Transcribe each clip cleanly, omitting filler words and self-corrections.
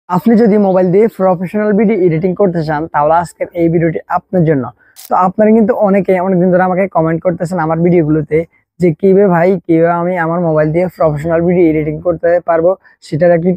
আপনি যদি মোবাইল দিয়ে প্রফেশনাল ভিডিও এডিটিং করতে চান তাহলে আজকের এই ভিডিওটি আপনার জন্য। তো আপনারা কিন্তু অনেকদিন ধরে আমাকে কমেন্ট করতেছেন আমার ভিডিওগুলোতে যে কিভাবে আমি আমার মোবাইল দিয়ে প্রফেশনাল ভিডিও এডিটিং করতে পারবো, সেটার একটি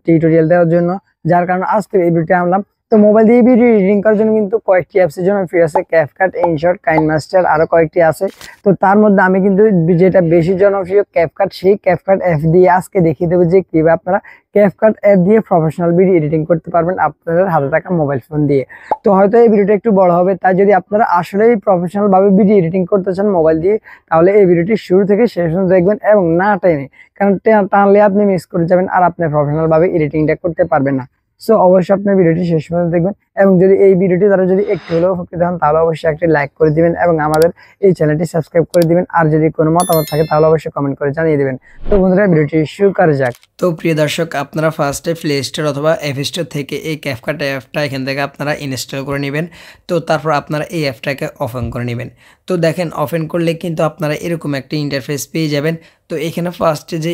টিউটোরিয়াল দেওয়ার জন্য। যার কারণে আজকে এই ভিডিওটি আনলাম। তো মোবাইল দিয়ে ভিডিও এডিটিং করার জন্য কিন্তু কয়েকটি অ্যাপসের জন্য ফ্রি আছে, ক্যাপকাট, ইনশট, কাইনমাস্টার, আরো কয়েকটি আছে। তো তার মধ্যে আমি কিন্তু যেটা বেশি জনপ্রিয় ক্যাপকাট, সেই ক্যাপকাট অ্যাপ দিয়ে আজকে দেখিয়ে দেবো যে কিভাবে আপনারা ক্যাপকাট অ্যাপ দিয়ে প্রফেশনাল ভিডিও এডিটিং করতে পারবেন আপনাদের হাতে থাকা মোবাইল ফোন দিয়ে। তো হয়তো এই ভিডিওটা একটু বড় হবে, তাই যদি আপনারা আসলেই প্রফেশনাল ভাবে ভিডিও এডিটিং করতে চান মোবাইল দিয়ে, তাহলে এই ভিডিওটি শুরু থেকে শেষ পর্যন্ত দেখবেন এবং না টেনে, কারণ টানলে আপনি মিস করে যাবেন আর আপনি প্রফেশনাল ভাবে এডিটিংটা করতে পারবেন না। সো অবশ্যই আপনি ভিডিওটি শেষ পর্যন্ত দেখবেন এবং যদি এই ভিডিওটি দ্বারা যদি একটু হলেও উপকৃত হন তাহলে অবশ্যই একটি লাইক করে দিবেন এবং আমাদের এই চ্যানেলটি সাবস্ক্রাইব করে দিবেন। আর যদি কোনো মতামত থাকে তাহলে অবশ্যই কমেন্ট করে জানিয়ে দিবেন। তো বন্ধুরা, ভিডিওটি শুরু করা যাক। তো প্রিয় দর্শক, আপনারা ফার্স্টে প্লে স্টোর অথবা অ্যাপ স্টোর থেকে এই ক্যাপকাট অ্যাপটা এখান থেকে আপনারা ইনস্টল করে নেবেন। তো তারপর আপনারা এই অ্যাপটাকে ওপেন করে নেবেন। তো দেখেন, ওপেন করলে কিন্তু আপনারা এরকম একটা ইন্টারফেস পেয়ে যাবেন। তো এখানে ফার্স্টে যে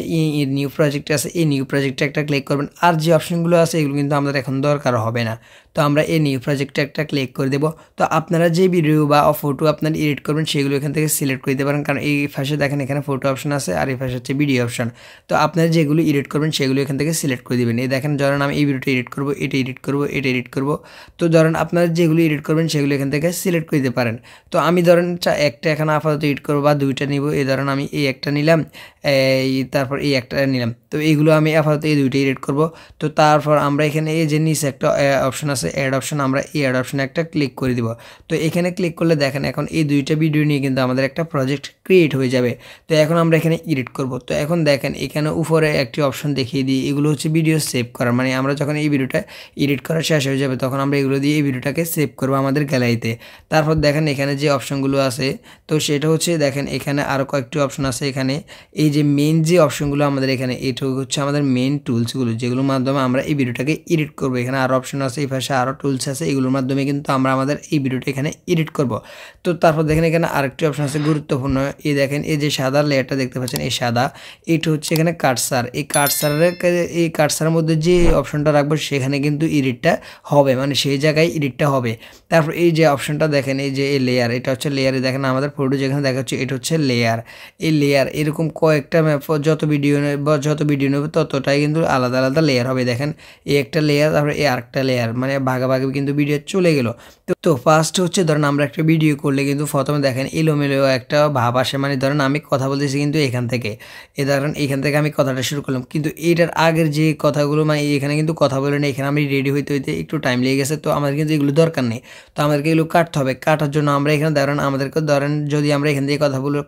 নিউ প্রজেক্ট আছে, এই নিউ প্রজেক্টে একটা ক্লিক করবেন। আর যে অপশনগুলো আছে এগুলো কিন্তু আমাদের এখন দরকার হবে না। তো আমরা এই নিউ প্রজেক্টে একটা ক্লিক করে দেবো। তো আপনারা যে ভিডিও বা ফটো আপনার এডিট করবেন সেগুলো এখান থেকে সিলেক্ট করে দিতে পারেন, কারণ এই পাশে দেখেন এখানে ফটো অপশন আছে আর এই পাশে হচ্ছে ভিডিও অপশন। তো আপনারা যেগুলো এডিট করবেন সেগুলো এখান থেকে সিলেক্ট করে দিবেন। এই দেখেন, ধরেন আমি এই ভিডিওটা এডিট করবো, এটা এডিট করবো, এটা এডিট করবো। তো ধরেন আপনারা যেগুলো এডিট করবেন সেগুলো এখান থেকে সিলেক্ট করে দিতে পারেন। তো আমি ধরেন একটা এখানে আপাতত এডিট করবো বা দুইটা নিব। এই ধরেন আমি এই একটা নিলাম, তারপর এই একটা নিলাম। তো এইগুলো আমি আপাতত এই দুইটা এডিট করব। তো তারপর আমরা এখানে এই যে নিচে একটা অপশন আছে অ্যাড অপশন, আমরা এই অ্যাড অপশনে একটা ক্লিক করে দিব। তো এখানে ক্লিক করলে দেখেন এখন এই দুইটা ভিডিও নিয়ে কিন্তু আমাদের একটা প্রজেক্ট ক্রিয়েট হয়ে যাবে। তো এখন আমরা এখানে এডিট করব। তো এখন দেখেন এখানে উপরে একটি অপশন দেখিয়ে দিই, এগুলো হচ্ছে ভিডিও সেভ করার, মানে আমরা যখন এই ভিডিওটা এডিট করা শেষ হয়ে যাবে তখন আমরা এগুলো দিয়ে এই ভিডিওটাকে সেভ করবো আমাদের গ্যালারিতে। তারপর দেখেন এখানে যে অপশনগুলো আছে, তো সেটা হচ্ছে দেখেন এখানে আরও কয়েকটি অপশন আছে। এখানে এই যে মেন যে অপশনগুলো আমাদের এখানে, এটা হচ্ছে আমাদের মেন টুলসগুলো যেগুলোর মাধ্যমে আমরা এই ভিডিওটাকে এডিট করবো। এখানে আরও অপশন আছে, এই পাশে আরও টুলস আছে, এগুলোর মাধ্যমে কিন্তু আমরা আমাদের এই ভিডিওটা এখানে এডিট করব। তো তারপর দেখেন এখানে আরেকটি অপশন আছে গুরুত্বপূর্ণ, এই দেখেন এই যে সাদা লেয়ারটা দেখতে পাচ্ছেন, এই সাদা, এটা হচ্ছে এখানে কাটসার। এই কাটসারের মধ্যে যে অপশনটা রাখবো সেখানে কিন্তু এডিটটা হবে, মানে সেই জায়গায় এডিটটা হবে। তারপর এই যে অপশনটা দেখেন, এই যে এই লেয়ার, এটা হচ্ছে লেয়ারে দেখেন আমাদের ফটো যেখানে দেখা হচ্ছে এটা হচ্ছে লেয়ার। এই লেয়ার এরকম কয়েকটা যত ভিডিও নেবে ততটাই কিন্তু আলাদা আলাদা লেয়ার হবে। দেখেন এই একটা লেয়ার, তারপরে এই আরেকটা লেয়ার, মানে ভাগাভাগি কিন্তু ভিডিও চলে গেল। তো ফার্স্ট হচ্ছে ধরেন আমরা একটা ভিডিও করলে কিন্তু প্রথমে দেখেন এলোমেলো একটা ভাব আসে, মানে ধরেন আমি কথা বলতেছি কিন্তু এখান থেকে, ধরেন এখান থেকে আমি কথাটা শুরু করলাম, কিন্তু এটার আগের যে কথাগুলো, মানে এখানে কিন্তু কথা বলে না, এখানে আমি রেডি হইতে একটু টাইম লেগে গেছে। তো আমাদের কিন্তু এগুলো দরকার নেই। তো আমাদেরকে এগুলো কাটতে হবে। কাটার জন্য আমরা এখানে ধরেন যদি আমরা এখান থেকে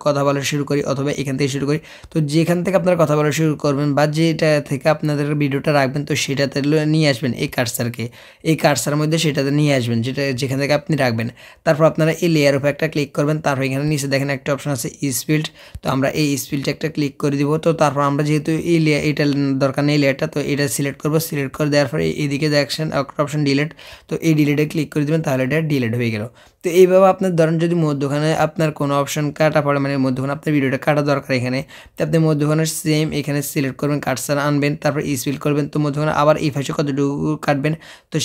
কথা বলা শুরু করি অথবা এখান থেকে শুরু করি, তো যেখান থেকে আপনারা কথা বলা শুরু করবেন বা যেটা থেকে আপনাদের ভিডিওটা রাখবেন, তো সেটাতে নিয়ে আসবেন এই কার্সারকে, এই কার্সারের মধ্যে সেটাতে নিয়ে আসবেন যেখান থেকে আপনি রাখবেন। তারপর আপনারা এই লেয়ার উপর একটা ক্লিক করবেন। তারপর এখানে নিচে দেখেন একটা অপশন আছে স্পিল্ড, তো আমরা এই স্পিল্ডে একটা ক্লিক করে দিব। তো তারপর আমরা যেহেতু এই এটা দরকার নেই লেয়ারটা, তো এটা সিলেক্ট করবো। সিলেক্ট করে দেওয়ার পরে এইদিকে দেখছেন একটা অপশন ডিলিট, তো এই ডিলিটে ক্লিক করে দেবেন, তাহলে এটা ডিলিট হয়ে গেল। তো এইভাবে আপনার ধরেন যদি মধ্যখানে আপনার কোনো অপশন কাটা পড়ে, মানে মধ্যখানে আপনার ভিডিওটা কাটা দরকার এখানে, তো আপনি মধ্যখানে সেম এখানে সিলেক্ট করবেন, কাটসার আনবেন, তারপর স্পিড করবেন। তো মধ্যখানে আবার এই পাশে কতটুকু কাটবেন, তো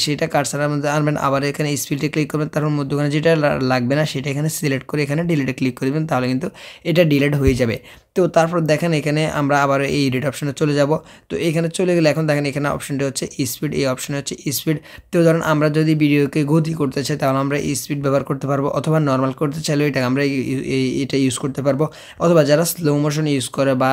সেটা কাটসারের মধ্যে আনবেন, আবার এখানে স্পিডে ক্লিক করবেন। তারপর মধ্যখানে যেটা লাগবে না সেটা এখানে সিলেক্ট করে এখানে ডিলিটে ক্লিক করে দেবেন, তাহলে কিন্তু এটা ডিলিট হয়ে যাবে। তো তারপর দেখেন এখানে আমরা আবার এই এডিট অপশনে চলে যাব। তো এখানে চলে গেলে এখন দেখেন এখানে অপশনটা হচ্ছে স্পিড, এই অপশনে হচ্ছে স্পিড। তো ধরেন আমরা যদি ভিডিওকে গতি করতে চাই তাহলে আমরা স্পিড ব্যবহার করতে পারবো, অথবা নর্মাল করতে চাইলেও এটা আমরা এটা ইউজ করতে পারবো, অথবা যারা স্লো মোশন ইউজ করে বা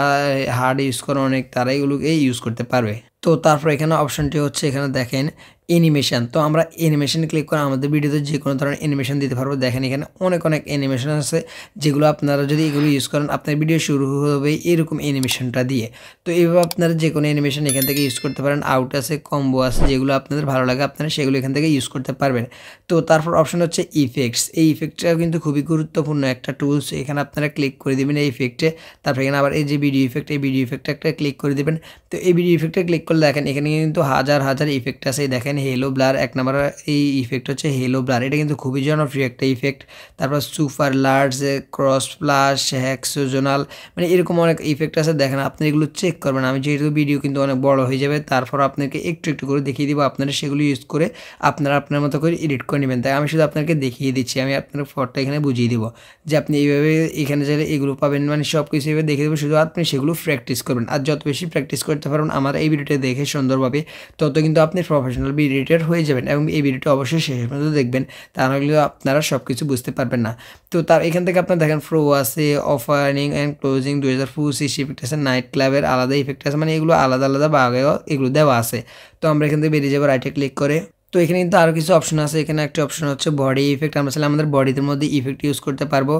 হার্ড ইউজ করে অনেক, তারা এগুলোকে ইউজ করতে পারবে। তো তারপর এখানে অপশনটি হচ্ছে এখানে দেখেন অ্যানিমেশন। তো আমরা অ্যানিমেশন ক্লিক করে আমাদের ভিডিওতে যে কোনো ধরনের অ্যানিমেশন দিতে পারবো। দেখেন এখানে অনেক অ্যানিমেশন আছে, যেগুলো আপনারা যদি এগুলো ইউজ করেন আপনার ভিডিও শুরু হবে এরকম অ্যানিমেশনটা দিয়ে। তো এইভাবে আপনারা যে কোনো অ্যানিমেশন এখান থেকে ইউজ করতে পারেন। আউট আছে, কম্বো আছে, যেগুলো আপনাদের ভালো লাগে আপনারা সেগুলো এখান থেকে ইউজ করতে পারবেন। তো তারপর অপশন হচ্ছে ইফেক্টস। এই ইফেক্টটাও কিন্তু খুবই গুরুত্বপূর্ণ একটা টুলস। এখানে আপনারা ক্লিক করে দেবেন এই ইফেক্টে। তারপর এখানে আবার এই যে ভিডিও ইফেক্ট, এই ভিডিও ইফেক্টে একটা ক্লিক করে দেবেন। তো এই ভিডিও ইফেক্টে ক্লিক করলে দেখেন এখানে কিন্তু হাজার হাজার ইফেক্ট আছে। দেখেন হেলো ব্লার, এক নম্বর এই ইফেক্ট হচ্ছে হেলো ব্লার, এটা কিন্তু খুবই জনপ্রিয় একটা ইফেক্ট। তারপর সুপার লার্জ, ক্রস ফ্লাশ, হেক্সোজোনাল, মানে এরকম অনেক ইফেক্ট আছে। দেখেন আপনি এগুলো চেক করবেন, আমি যেহেতু ভিডিও কিন্তু অনেক বড় হয়ে যাবে, তারপর আপনাকে একটু একটু করে দেখিয়ে দিব, আপনারা সেগুলো ইউজ করে আপনারা আপনার মতো করে এডিট করে নেবেন। তাই আমি শুধু আপনাকে দেখিয়ে দিচ্ছি, আমি আপনার ফটোটা এখানে বুঝিয়ে দিব যে আপনি এইভাবে এখানে চাইলে এগুলো পাবেন, মানে সব কিছু এইভাবে দেখিয়ে দেবো, শুধু আপনি সেগুলো প্র্যাকটিস করবেন। আর যত বেশি প্র্যাকটিস করতে পারবেন আমার এই ভিডিওটা দেখে সুন্দরভাবে, তত কিন্তু আপনি প্রফেশনাল ভিডিও এডিটর হয়ে যাবেন। এবং এই ভিডিওটা অবশ্যই শেষ পর্যন্ত দেখবেন, তাহলে আপনারা সব কিছু বুঝতে পারবেন না। তো তার এখান থেকে আপনার দেখেন প্রো আছে, ওপেনিং অ্যান্ড ক্লোজিং 2025 ইফেক্ট আছে, নাইট ক্লাবের আলাদা ইফেক্ট আছে, মানে এগুলো আলাদা আলাদা ভাগেও এগুলো দেওয়া আছে। তো আমরা এখান থেকে বেরিয়ে যাবো রাইটে ক্লিক করে। তো এখানে কিন্তু আরও কিছু অপশন আছে, এখানে একটা অপশন হচ্ছে বডি ইফেক্ট, আমরা চাইলে আমাদের বডির মধ্যে ইফেক্ট ইউজ করতে পারবো।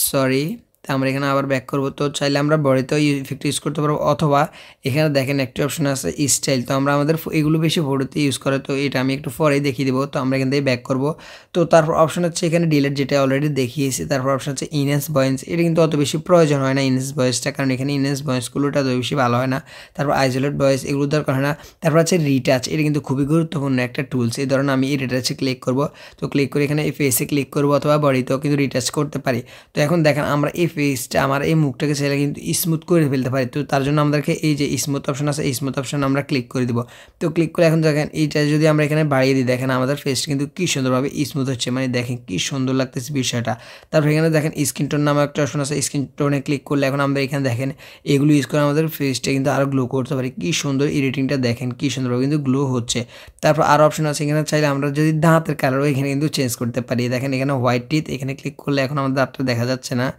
সরি, তো আমরা এখানে আবার ব্যাক করবো, তো চাইলে আমরা বডিতেও ইফেক্ট ইউজ করতে পারবো, অথবা এখানে দেখেন একটা অপশন আছে স্টাইল, তো আমরা আমাদের এগুলো বেশি ফটোতে ইউজ করে, তো এটা আমি একটু পরেই দেখিয়ে দেবো। তো আমরা এখান থেকে ব্যাক করবো। তো তারপর অপশন হচ্ছে এখানে ডিলেট, যেটা অলরেডি দেখিয়েছি। তারপর অপশন হচ্ছে ইনহ্যান্স ভয়েস, এটা কিন্তু অত বেশি প্রয়োজন হয় না ইনহ্যান্স ভয়েসটা, কারণ এখানে ইনহ্যান্স ভয়েসগুলোটা অত বেশি ভালো হয় না। তারপর আইসোলেট ভয়েস, এগুলো দরকার হয় না। তারপর আছে রিটাচ, এটা কিন্তু খুবই গুরুত্বপূর্ণ একটা টুলস। এই ধরনের আমি এই রিটাচে ক্লিক করবো, তো ক্লিক করে এখানে এই ফেসে ক্লিক করবো, অথবা বডিতেও কিন্তু রিটাচ করতে পারি। তো এখন দেখেন আমরা এই ফেসটা, আমার এই মুখটাকে চাইলে কিন্তু স্মুথ করে ফেলতে পারি। তো তার জন্য আমাদেরকে এই যে স্মুথ অপশন আছে, এই স্মুথ অপশন আমরা ক্লিক করে দিব। তো ক্লিক করে এখন দেখেন এইটা যদি আমরা এখানে বাড়িয়ে দিই, দেখেন আমাদের ফেসটা কিন্তু কী সুন্দরভাবে স্মুথ হচ্ছে, মানে দেখেন কী সুন্দর লাগতেছে বিষয়টা। তারপর এখানে দেখেন স্কিন টোন নামে একটা অপশন আছে, স্কিন টোনে ক্লিক করলে এখন আমরা এখানে দেখেন এগুলো ইউজ করে আমাদের ফেসটা কিন্তু আরও গ্লো করতে পারি। কী সুন্দর এডিটিংটা দেখেন, কী সুন্দরভাবে কিন্তু গ্লো হচ্ছে। তারপর আরও অপশন আছে, এখানে চাইলে আমরা যদি দাঁতের কালারও এখানে কিন্তু চেঞ্জ করতে পারি। দেখেন এখানে হোয়াইট টিথ, এখানে ক্লিক করলে এখন আমাদের দাঁতটা দেখা যাচ্ছে না,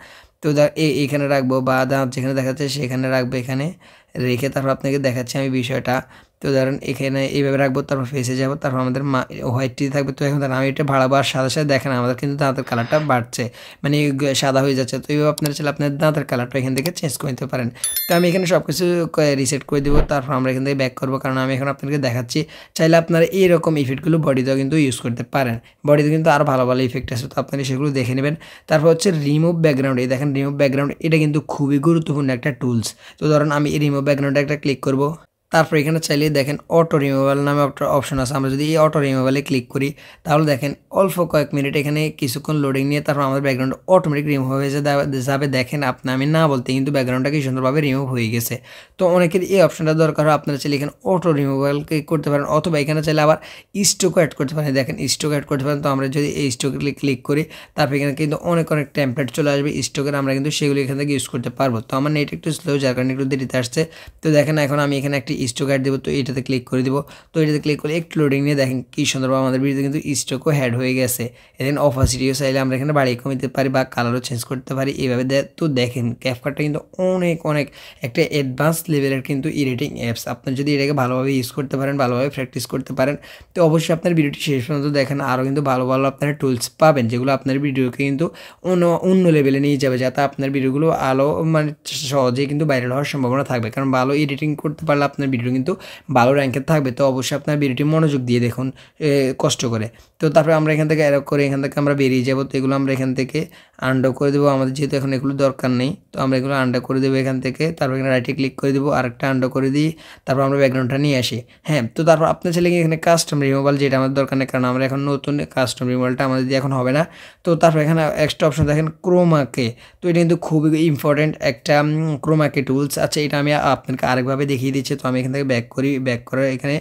তো এইখানে রাখবো, বা দাঁত যেখানে দেখাচ্ছে সেখানে রাখবো, এখানে রেখে তারপর আপনাকে দেখাচ্ছি আমি বিষয়টা। তো ধরেন এখানে এইভাবে রাখবো, তারপর ফেসে যাবো, তারপর আমাদের হোয়াইট টি থাকবে। তো এখন ধরেন আমি এটা ভাড়াবো, আর সাথে সাথে দেখেন আমাদের কিন্তু দাঁতের কালারটা বাড়ছে, মানে সাদা হয়ে যাচ্ছে। তো এইভাবে আপনারা চাইলে আপনার দাঁতের কালারটা এখান থেকে চেঞ্জ করে নিতে পারেন। তো আমি এখানে সব কিছু রিসেট করে দেবো, তারপর আমরা এখান থেকে ব্যাক করবো, কারণ আমি এখন আপনাদেরকে দেখাচ্ছি। চাইলে আপনারা এইরকম ইফেক্টগুলো বডিতেও কিন্তু ইউজ করতে পারেন, বডিতে কিন্তু আরও ভালো ভালো ইফেক্ট আছে, তো আপনারা সেগুলো দেখে নেবেন। তারপর হচ্ছে রিমুভ ব্যাকগ্রাউন্ড, এই দেখেন রিমুভ ব্যাকগ্রাউন্ড, এটা কিন্তু খুবই গুরুত্বপূর্ণ একটা টুলস। তো ধরুন আমি এই রিমুভ ব্যাকগ্রাউন্ডে একটা ক্লিক করবো, তারপর এখানে চাইলে দেখেন অটো রিমুভাল নামে একটা অপশন আছে, আমরা যদি এই অটো রিমুভালে ক্লিক করি, তাহলে দেখেন অল্প কয়েক মিনিট এখানে কিছুক্ষণ লোডিং নিয়ে তারপর আমাদের ব্যাকগ্রাউন্ড অটোমেটিক রিমুভ হয়ে যাবে। দেখেন আমি না বলতে কিন্তু ব্যাকগ্রাউন্ডটা কি সুন্দরভাবে রিমুভ হয়ে গেছে। তো অনেকের এই অপশনটা দরকার হয়, আপনারা চাইলে এখানে অটো রিমুভাল ক্লিক করতে পারেন, অথবা এখানে চাইলে আবার স্ট্রোকও অ্যাড করতে পারেন। দেখেন স্ট্রোক অ্যাড করতে পারেন, তো আমরা যদি এই স্ট্রোকে ক্লিক করি, তারপর এখানে কিন্তু অনেক টেমপ্লেট চলে আসবে স্ট্রোকের, আমরা কিন্তু সেগুলো এখান থেকে ইউজ করতে পারবো। তো আমার নেট একটু স্লো, যার কারণে একটু দেরিতে আসছে। তো দেখেন এখন আমি এখানে একটি স্ট্রোক অ্যাড দেবো, তো এটাতে ক্লিক করে দিব। তো এটাতে ক্লিক করে একটু লোডিং নিয়ে দেখেন কি সুন্দরভাবে আমাদের ভিডিওতে কিন্তু স্ট্রোকও অ্যাড হয়ে গেছে। এখানে অপাসিটিও চাইলে আমরা এখানে বাড়িয়ে কমিয়ে দিতে পারি, বা কালারও চেঞ্জ করতে পারি এইভাবে। তো দেখেন ক্যাপকাটটা কিন্তু অনেক একটা অ্যাডভান্স লেভেলের কিন্তু এডিটিং অ্যাপস। আপনি যদি এটাকে ভালোভাবে ইউজ করতে পারেন, ভালোভাবে প্র্যাকটিস করতে পারেন, তো অবশ্যই আপনার ভিডিওটি শেষ পর্যন্ত দেখেন, আরও কিন্তু ভালো ভালো আপনারা টুলস পাবেন, যেগুলো আপনার ভিডিওকে কিন্তু অন্য লেভেলে নিয়ে যাবে, যাতে আপনার ভিডিওগুলো আলো মানে সহজেই কিন্তু ভাইরাল হওয়ার সম্ভাবনা থাকবে। কারণ ভালো এডিটিং করতে পারলে আপনার ভিডিও কিন্তু ভালো র্যাঙ্কে থাকবে। তো অবশ্যই আপনার ভিডিওটি মনোযোগ দিয়ে দেখুন, কষ্ট করে। তো তারপরে আমরা এখান থেকে অ্যারো করে এখান থেকে আমরা বেরিয়ে যাব। তো এগুলো আমরা এখান থেকে আন্ডো করে দেবো, আমাদের যেহেতু এখন এগুলো দরকার নেই, তো আমরা এগুলো আন্ডো করে দেবো এখান থেকে। তারপর এখানে রাইটে ক্লিক করে দেবো, আরেকটা আন্ডো করে দিই, তারপর আমরা ব্যাকগ্রাউন্ডটা নিয়ে আসি। হ্যাঁ, তো তারপর আপনার ছেলে এখানে কাস্টম রিমুভাল, যেটা আমাদের দরকার নেই, কারণ আমরা এখন নতুন কাস্টম রিমুভালটা আমাদের দিয়ে এখন হবে না। তো তারপর এখানে এক্সট্রা অপশন দেখেন ক্রোমাকে, তো এটা কিন্তু খুবই ইম্পর্টেন্ট একটা ক্রোমাকে টুলস। আচ্ছা, এটা আমি আপনাকে আরেকভাবে দেখিয়ে দিচ্ছি। তো আমি এখান থেকে ব্যাক করি, ব্যাক করে এখানে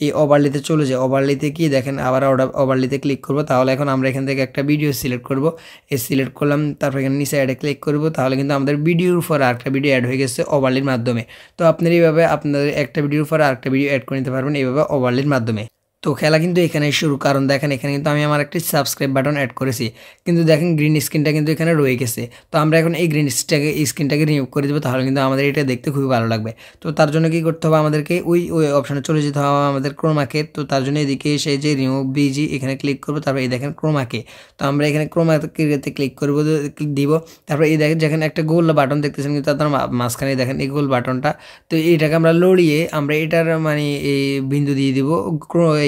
এই ওভারলিতে চলে যায়। ওভারলিতে কি দেখেন আবার ওভারলিতে ক্লিক করব, তাহলে এখন আমরা এখান থেকে একটা ভিডিও সিলেক্ট করব। এই সিলেক্ট করলাম, তারপর এখানে নিচে অ্যাডে ক্লিক করব, তাহলে কিন্তু আমাদের ভিডিওর উপর আরেকটা ভিডিও অ্যাড হয়ে গেছে ওভারলির মাধ্যমে। তো আপনারা এইভাবে আপনাদের একটা ভিডিওর উপর আরেকটা ভিডিও অ্যাড করে নিতে পারবেন এইভাবে ওভারলির মাধ্যমে। তো খেলা কিন্তু এখানেই শুরু, কারণ দেখেন এখানে কিন্তু আমি আমার একটি সাবস্ক্রাইব বাটন অ্যাড করেছি, কিন্তু দেখেন গ্রিন স্ক্রিনটা কিন্তু এখানে রয়ে গেছে। তো আমরা এখন এই গ্রিন স্ক্রিনটাকে রিমুভ করে দেবো, তাহলে কিন্তু আমাদের এটা দেখতে খুবই ভালো লাগবে। তো তার জন্য কি করতে হবে, আমাদেরকে ওই অপশানে চলে যেতে হবে আমাদের ক্রোমাকে। তো তার জন্য এদিকে এসে যে রিমুভ বিজি এখানে ক্লিক করবো, তারপর এই দেখেন ক্রোমাকে। তো আমরা এখানে ক্রোমাকে ক্লিক করবো, দিব। তারপর এই দেখেন যেখানে একটা গোল বাটন দেখতেছেন, কিন্তু তার মাঝখানে দেখেন এই গোল বাটনটা। তো এইটাকে আমরা লড়িয়ে আমরা এটার মানে এই বিন্দু দিয়ে দিব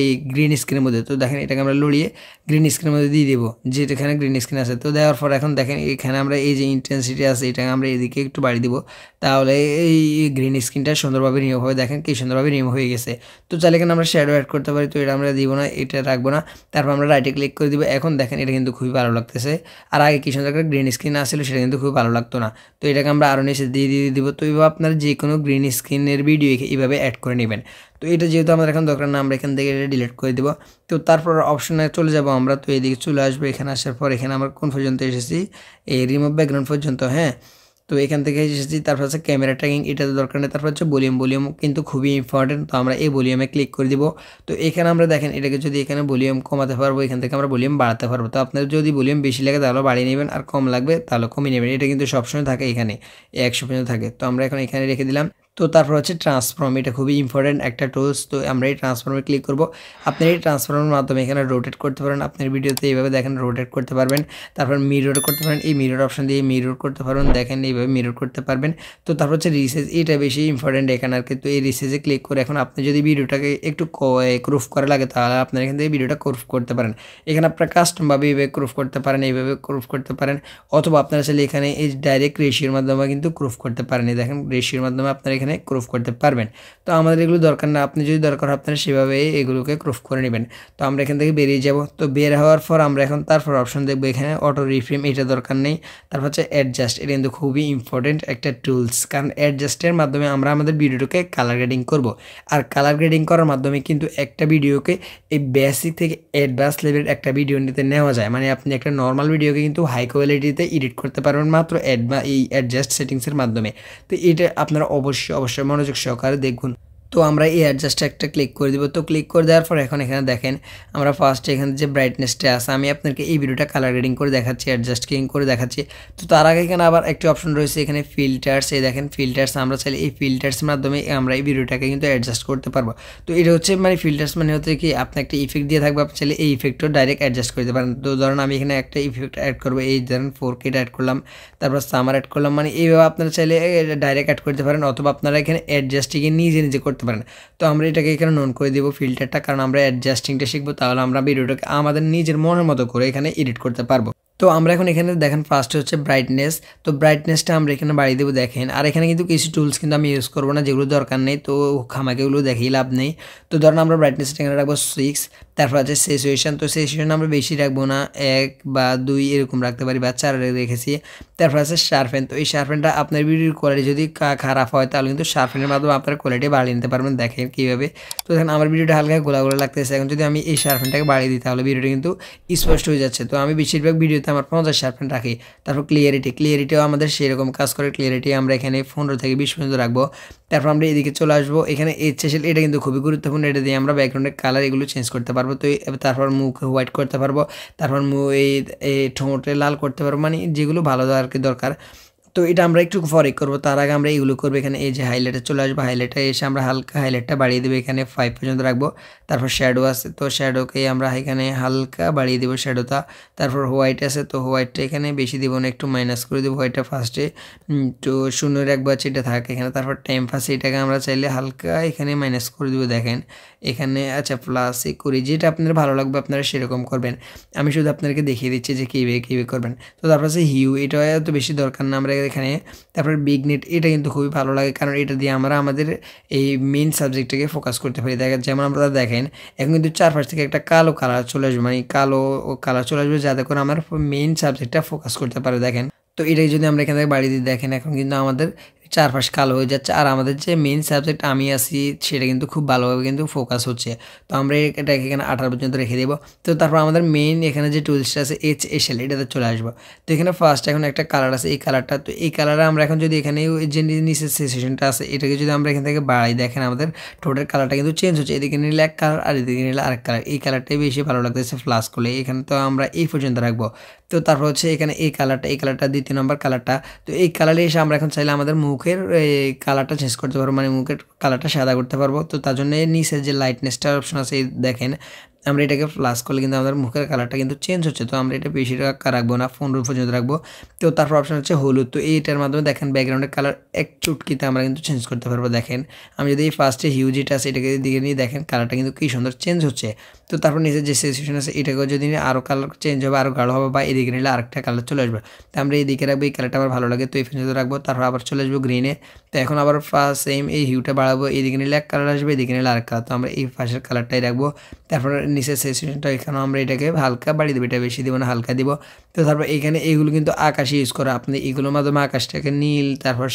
এই গ্রিন স্ক্রিনের মধ্যে। তো দেখেন এটাকে আমরা লড়িয়ে গ্রিন স্ক্রিনের মধ্যে দিয়ে দেবো, যেখানে গ্রিন স্ক্রিন আছে। তো দেওয়ার পর এখন দেখেন এখানে আমরা এই যে ইন্টেন্সিটি আছে এটাকে আমরা এদিকে একটু বাড়িয়ে দিব, তাহলে এই গ্রিন স্ক্রিনটা সুন্দরভাবে রিমুভ হবে। দেখেন কি সুন্দরভাবে রিমুভ হয়ে গেছে। তো চাইলে এখানে আমরা শ্যাডো অ্যাড করতে পারি, তো এটা আমরা দিব না, এটা রাখবো না। তারপর আমরা রাইটে ক্লিক করে দিব। এখন দেখেন এটা কিন্তু খুবই ভালো লাগতেছে। আর আগে কি সুন্দর একটা গ্রিন স্ক্রিন আসলে সেটা কিন্তু খুবই ভালো লাগতো না। তো এটাকে আমরা আরও নিচে দিয়ে দিব। তো এইভাবে আপনার যে কোনো গ্রিন স্ক্রিনের ভিডিও এইভাবে অ্যাড করে নেবেন। তো এটা যেহেতু আমাদের এখন দরকার না, আমরা এখান থেকে এটা ডিলিট করে দেবো। তো তারপর অপশনে চলে যাব আমরা। তো এদিকে চলে আসবো, এখানে আসার পর এখানে আমরা কোন পর্যন্ত এসেছি, এই রিমুভ ব্যাকগ্রাউন্ড পর্যন্ত। হ্যাঁ, তো এখান থেকে এসেছি। তারপর হচ্ছে ক্যামেরা ট্র্যাকিং, এটা তো দরকার নেই। তারপর হচ্ছে ভলিউম কিন্তু খুবই ইম্পর্টেন্ট। তো আমরা এই ভলিউমে ক্লিক করে দিব। তো এখানে আমরা দেখেন এটাকে যদি এখানে ভলিউম কমাতে পারবো, এখান থেকে আমরা ভলিউম বাড়াতে পারবো। তো আপনার যদি ভলিউম বেশি লাগে তাহলে বাড়িয়ে নেবেন, আর কম লাগবে তাহলে কমিয়ে নেবেন। এটা কিন্তু সবসময় থাকে, এখানে 100 পর্যন্ত থাকে। তো আমরা এখন এখানে রেখে দিলাম। তো তারপর হচ্ছে ট্রান্সফর্ম, এটা খুবই ইম্পর্টেন্ট একটা টুলস। তো আমরা এই ট্রান্সফর্মে ক্লিক করব। আপনি এই ট্রান্সফর্মের মাধ্যমে এখানে রোটেট করতে পারেন, আপনার ভিডিওতে এইভাবে দেখেন রোটেট করতে পারবেন। তারপর মিরর করতে পারেন, এই মিরর অপশন দিয়ে মিরর করতে পারবেন, দেখেন এইভাবে মিরর করতে পারবেন। তো তারপর হচ্ছে রিসেজ, এটা বেশি ইম্পর্টেন্ট এখানে আর কি। তো এই রিসেজে ক্লিক করে এখন আপনি যদি ভিডিওটাকে একটু ক্রুফ করা লাগে তাহলে আপনার এখান থেকে ভিডিওটা ক্রুফ করতে পারেন। এখানে আপনার কাস্টমভাবে এইভাবে ক্রুফ করতে পারেন, এইভাবে ক্রুফ করতে পারেন, অথবা আপনারা চাইলে এখানে এই ডাইরেক্ট রেশিওর মাধ্যমে কিন্তু ক্রুফ করতে পারেন। এই দেখেন রেশিওর মাধ্যমে আপনারা এখানে ক্রুফ করতে পারবেন। তো আমাদের এগুলো দরকার না, আপনি যদি দরকার হয় আপনারা সেভাবে এগুলোকে ক্রুফ করে নেবেন। তো আমরা এখান থেকে বেরিয়ে যাব। তো বের হওয়ার পর আমরা এখন তারপর অপশন দেখবো, এখানে অটো রিফ্রেম, এটা দরকার নেই। তারপর হচ্ছে অ্যাডজাস্ট, এটা কিন্তু খুবই ইম্পর্টেন্ট একটা টুলস, কারণ অ্যাডজাস্টের মাধ্যমে আমরা আমাদের ভিডিওটাকে কালার গ্রেডিং করব। আর কালার গ্রেডিং করার মাধ্যমে কিন্তু একটা ভিডিওকে এই বেসিক থেকে অ্যাডভান্স লেভেলের একটা ভিডিও নিতে নেওয়া যায়। মানে আপনি একটা নর্মাল ভিডিওকে কিন্তু হাই কোয়ালিটিতে এডিট করতে পারবেন মাত্র এই অ্যাডজাস্ট সেটিংসের মাধ্যমে। তো এটা আপনারা অবশ্যই মনোযোগ সহকারে দেখুন। তো আমরা এই অ্যাডজাস্টে একটা ক্লিক করে দিব। তো ক্লিক করে দেওয়ার পর এখন এখানে দেখেন আমরা ফার্স্টে এখানে যে ব্রাইটনেসটা আছে, আমি আপনাকে এই ভিডিওটা কালার গ্রেডিং করে দেখাচ্ছি, অ্যাডজাস্ট কিং করে দেখাচ্ছি। তো তার আগে এখানে আবার একটি অপশন রয়েছে, এখানে ফিল্টার্স, এই দেখেন ফিল্টার্স, আমরা চাইলে এই ফিল্টার্সের মাধ্যমে আমরা এই ভিডিওটাকে কিন্তু অ্যাডজাস্ট করতে পারবো। তো এটা হচ্ছে মানে ফিল্টার্স মানে হচ্ছে কি, আপনি একটা ইফেক্ট দিয়ে থাকবে, আপনি চাইলে এই ইফেক্টও ডাইরেক্ট অ্যাডজাস্ট করতে পারেন। তো ধরুন আমি এখানে একটা ইফেক্ট অ্যাড করবো, এই ধরেন 4K অ্যাড করলাম, তারপর সামার অ্যাড করলাম, মানে এইভাবে আপনারা চাইলে ডাইরেক্ট অ্যাড করতে পারেন, অথবা আপনারা এখানে অ্যাডজাস্টিংয়ে নিজে করতে পারেন। তো আমরা এটাকে এখানে নন করে দেবো ফিল্টারটা, কারণ আমরা অ্যাডজাস্টিংটা শিখবো, তাহলে আমরা ভিডিওটাকে আমাদের নিজের মনের মতো করে এখানে এডিট করতে পারবো। তো আমরা এখন এখানে দেখেন ফার্স্ট হচ্ছে ব্রাইটনেস। তো ব্রাইটনেসটা আমরা এখানে বাড়িয়ে দেবো দেখেন। আর এখানে কিন্তু কিছু টুলস কিন্তু আমি ইউজ করবো না, যেগুলো দরকার নেই, তো খামাকেগুলো দেখেই লাভ নেই। তো ধরুন আমরা ব্রাইটনেসটা এখানে রাখবো 6। তারপর আছে স্যাচুরেশন, তো স্যাচুরেশন আমরা বেশি রাখবো না, 1 বা 2 এরকম রাখতে পারি, বা 4 রেখেছি। তারপর আছে শার্পেন, তো এই শার্পেনটা আপনার ভিডিওর কোয়ালিটি যদি খারাপ হয় তাহলে কিন্তু শার্পেনের মাধ্যমে আপনার কোয়ালিটি বাড়িয়ে নিতে পারবেন। দেখেন কীভাবে। তো দেখেন আমার ভিডিওটা হালকা গোলা লাগতেছে, এখন যদি আমি এই শার্পেনটাকে বাড়িয়ে দিই তাহলে ভিডিওটা কিন্তু স্পষ্ট হয়ে যাচ্ছে। তো আমি বেশিরভাগ ভিডিওতে আমার 50 শার্পেন রাখি। তারপর ক্লিয়ারিটিও আমাদের সেরকম কাজ করে, ক্লিয়ারিটি আমরা এখানে 15 থেকে 20 পর্যন্ত রাখবো। তারপর আমরা এদিকে চলে আসবো, এখানে এইচএসএল, এটা কিন্তু খুবই গুরুত্বপূর্ণ, এটা দিয়ে আমরা ব্যাকগ্রাউন্ডের কালার এগুলো চেঞ্জ করতে পারবো। তো তারপর মুখ হোয়াইট করতে পারবো, তারপর এই ঠোঁটে লাল করতে পারবো, মানে যেগুলো ভালো আর কি দরকার। তো এটা আমরা একটু পরে করবো, তার আগে আমরা এইগুলো করবো। এখানে এই যে হাইলাইটে চলে আসবো, হাইলাইটে এসে আমরা হালকা হাইলাইটটা বাড়িয়ে দেবো, এখানে 5 পর্যন্ত রাখবো। তারপর শ্যাডো আছে, তো শ্যাডোকে আমরা এখানে হালকা বাড়িয়ে দেবো শ্যাডোটা। তারপর হোয়াইট আছে, তো হোয়াইটটা এখানে বেশি দেবো না, একটু মাইনাস করে দেবো হোয়াইটটা ফার্স্টে, তো 0 রাখবো, এটা থাকে এখানে। তারপর টেম্পাস, এটাকে আমরা চাইলে হালকা এখানে মাইনাস করে দেবো, দেখেন এখানে। আচ্ছা প্লাসে করি, যেটা আপনার ভালো লাগবে আপনারা সেরকম করবেন, আমি শুধু আপনাদেরকে দেখিয়ে দিচ্ছি যে কীভাবে করবেন। তো তারপর আছে হিউ, এটা তো বেশি দরকার না আমরা এখানে। তারপর বিগ নেট, এটা কিন্তু খুবই ভালো লাগে, কারণ এটা দিয়ে আমরা আমাদের এই মেইন সাবজেক্টটাকে ফোকাস করতে পারি। যেমন আমরা দেখেন এখন কিন্তু চারপাশ থেকে একটা কালো কালার চলে আসবে, মানে কালো কালার চলে আসবে, যাতে করে আমার মেইন সাবজেক্টটা ফোকাস করতে পারে। দেখেন তো এটাই যদি আমরা এখান থেকে বাড়িয়ে দিই, দেখেন এখন কিন্তু আমাদের চারপাশ কালো হয়ে যাচ্ছে, আর আমাদের যে মেইন সাবজেক্ট আমি আছি সেটা কিন্তু খুব ভালোভাবে কিন্তু ফোকাস হচ্ছে। তো আমরা এটাকে এখানে 18 পর্যন্ত রেখে দেবো। তো তারপর আমাদের মেইন এখানে যে টুলসটা আছে এইচএসএল, এটাতে চলে আসবো। তো এখানে ফার্স্ট এখন একটা কালার আছে, এই কালারটা, তো এই কালারে আমরা এখন যদি এখানে যে নিচের সেশনটা আছে এটাকে যদি আমরা এখান থেকে বাড়াই, দেখেন আমাদের টোটাল কালারটা কিন্তু চেঞ্জ হচ্ছে। এদিকে নিলে এক কালার আর এদিকে নিলে আরেক কালার, এই কালারটাই বেশি ভালো লাগতেছে ফ্লাশ করলে। এখানে তো আমরা এই পর্যন্ত রাখবো। তো তারপর হচ্ছে এখানে এই কালারটা 2 নম্বর কালারটা। তো এই কালারে এসে আমরা এখন চাইলে আমাদের মুখের কালারটা চেঞ্জ করতে পারবো, মানে মুখের কালারটা সাদা করতে পারবো। তো তার জন্য নিচে যে লাইটনেসটার অপশন আছে দেখেন, আমরা এটাকে প্লাস করলে কিন্তু আমাদের মুখের কালারটা কিন্তু চেঞ্জ হচ্ছে। তো আমরা এটা বেশি রাখবো না, 15 পর্যন্ত রাখবো। তো তারপর অপশন হচ্ছে হলুদ। তো এইটার মাধ্যমে দেখেন ব্যাকগ্রাউন্ডের কালার এক চুটকিতে আমরা কিন্তু চেঞ্জ করতে পারবো। দেখেন আমি যদি এই ফার্স্টে হিউজ এটা আছে এটাকে দিকে নিয়ে দেখেন কালারটা কিন্তু কি সুন্দর চেঞ্জ হচ্ছে। তো তারপর নিচে যে সেকশন আছে এটাকেও যদি আরও কালার চেঞ্জ হবে, আরও গাঢ় হবে, বা এদিকে নিলে আরেকটা কালার চলে আসবে। তো আমরা এইদিকে রাখবো, এই কালারটা আমার ভালো লাগে তো এই পর্যন্ত রাখবো। তারপর আবার চলে আসবো গ্রিনে। তো এখন আবার ফার্স্ট সেম এই হিউটা বাড়াবো, এদিকে নিলে এক কালার আসবে, এদিকে নিলে আরেক কালার। তো আমরা এই ফার্স্টের কালারটাই রাখবো। তারপর নিচের সেকশনটা এখানে আমরা এটাকে হালকা বাড়িয়ে দেবো, এটা বেশি দিব না, হালকা দিব। তো তারপর এখানে এইগুলো কিন্তু আকাশে ইউজ করা, আপনি এগুলোর মাধ্যমে আকাশটাকে নীল, তারপর